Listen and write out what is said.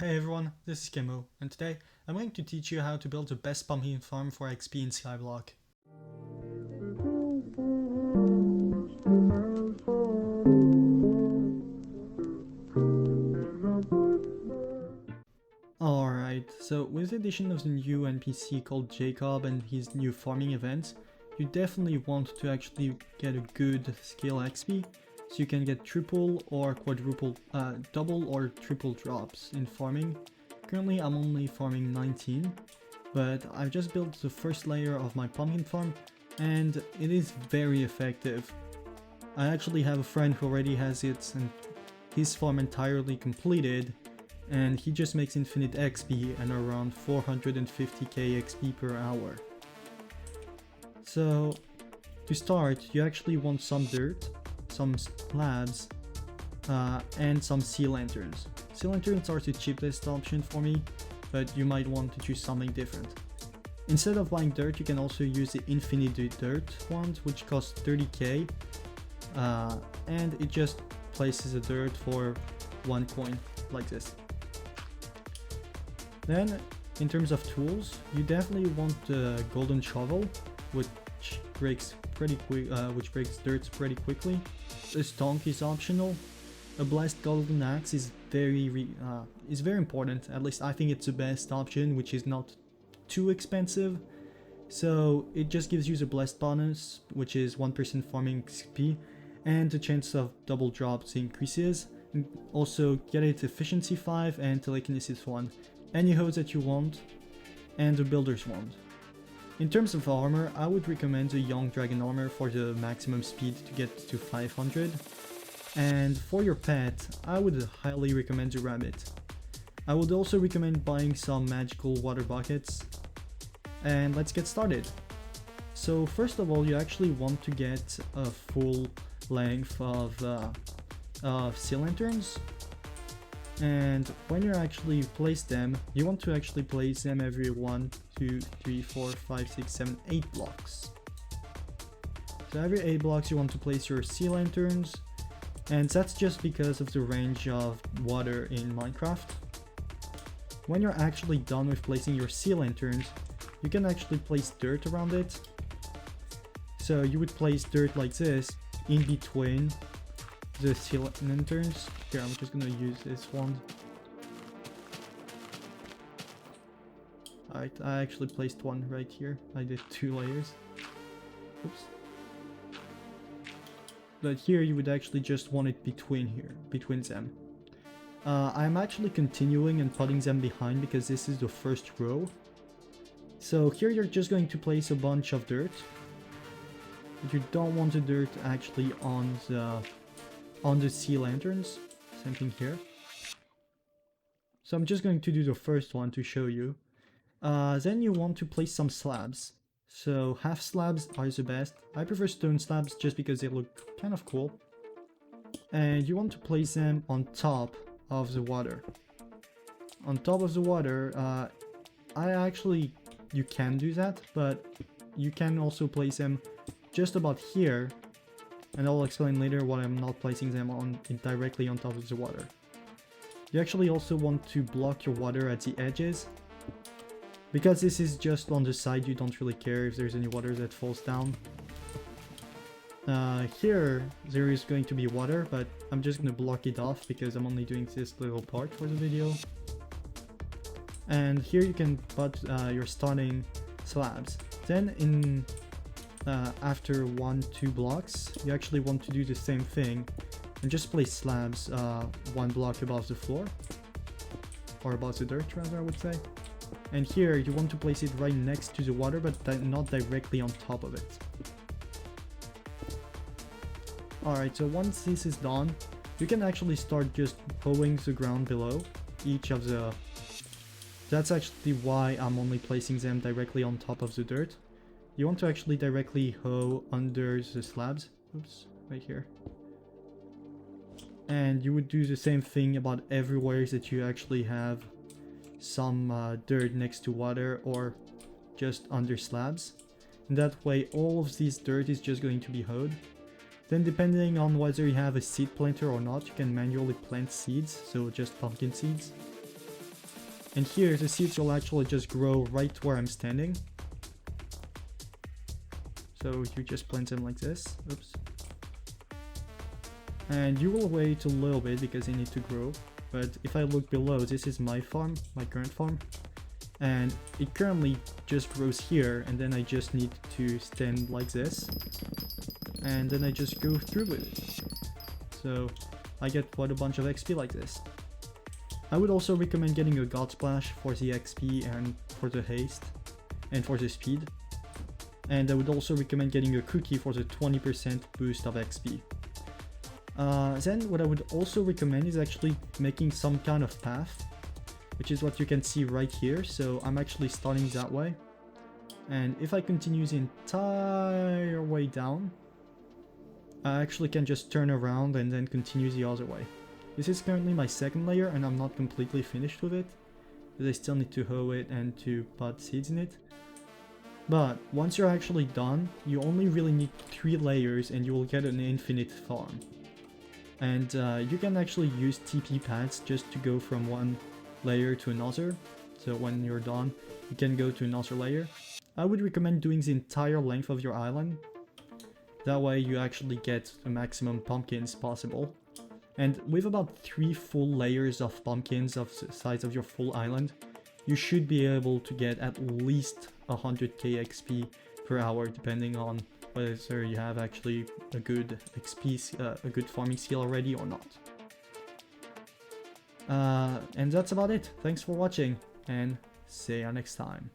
Hey everyone, this is Kimmo, and today I'm going to teach you how to build the best pumpkin farm for XP in skyblock. Alright, so with the addition of the new NPC called Jacob and his new farming events, you definitely want to actually get a good skill XP, so you can get triple or quadruple, double or triple drops in farming. Currently I'm only farming 19, but I've just built the first layer of my pumpkin farm and it is very effective. I actually have a friend who already has it and his farm entirely completed, and he just makes infinite XP and around 450k XP per hour. So to start, you actually want some dirt, some slabs, and some sea lanterns. Sea lanterns are the cheapest option for me, but you might want to choose something different. Instead of buying dirt, you can also use the infinite dirt ones, which cost 30k, and it just places the dirt for 1 coin, like this. Then, in terms of tools, you definitely want the golden shovel, which breaks dirt pretty quickly. A stonk is optional. A blessed golden axe is very important. At least I think it's the best option, which is not too expensive. So it just gives you the blessed bonus, which is 1% farming XP, and the chance of double drops increases. And also get it efficiency 5 and telekinesis 1. Any hose that you want, and the builder's wand. In terms of armor, I would recommend the young dragon armor for the maximum speed to get to 500. And for your pet, I would highly recommend the rabbit. I would also recommend buying some magical water buckets. And let's get started. So first of all, you actually want to get a full length of sea lanterns. And when you actually place them, you want to actually place them every 1, 2, 3, 4, 5, 6, 7, 8 blocks. So every 8 blocks you want to place your sea lanterns, and that's just because of the range of water in Minecraft. When you're actually done with placing your sea lanterns, you can actually place dirt around it. So you would place dirt like this in between the sea lanterns. Here, I'm just gonna use this one. Alright, I actually placed one right here. I did 2 layers. Oops. But here you would actually just want it between them. I'm actually continuing and putting them behind because this is the first row. So here you're just going to place a bunch of dirt. But you don't want the dirt actually on the sea lanterns. Same thing here. So I'm just going to do the first one to show you. Then you want to place some slabs. So half slabs are the best. I prefer stone slabs just because they look kind of cool. And you want to place them on top of the water. On top of the water, you can do that, but you can also place them just about here. And I'll explain later why I'm not placing them directly on top of the water. You actually also want to block your water at the edges. Because this is just on the side, you don't really care if there's any water that falls down. Here, there is going to be water, but I'm just going to block it off because I'm only doing this little part for the video. And here you can put your starting slabs. Then after 1-2 blocks, you actually want to do the same thing and just place slabs 1 block above the floor, or above the dirt rather, I would say. And here you want to place it right next to the water, but not directly on top of it. Alright, so once this is done, you can actually start just hoeing the ground below each of the... That's actually why I'm only placing them directly on top of the dirt. You want to actually directly hoe under the slabs. Oops, right here. And you would do the same thing about everywhere that you actually have some dirt next to water or just under slabs. And that way all of this dirt is just going to be hoed. Then depending on whether you have a seed planter or not, you can manually plant seeds, so just pumpkin seeds. And here the seeds will actually just grow right where I'm standing. So you just plant them like this. Oops. And you will wait a little bit because they need to grow. But if I look below, this is my farm, my current farm. And it currently just grows here, and then I just need to stand like this. And then I just go through with it. So I get quite a bunch of XP like this. I would also recommend getting a God Splash for the XP and for the haste and for the speed. And I would also recommend getting a cookie for the 20% boost of XP. Then what I would also recommend is actually making some kind of path, which is what you can see right here. So I'm actually starting that way. And if I continue the entire way down, I actually can just turn around and then continue the other way. This is currently my second layer and I'm not completely finished with it, because I still need to hoe it and to put seeds in it. But once you're actually done, you only really need 3 layers and you will get an infinite farm. And you can actually use TP pads just to go from one layer to another. So when you're done, you can go to another layer. I would recommend doing the entire length of your island. That way you actually get the maximum pumpkins possible. And with about 3 full layers of pumpkins of the size of your full island, you should be able to get at least 100k XP per hour, depending on whether you have actually a good XP, a good farming skill already or not. And that's about it. Thanks for watching, and see you next time.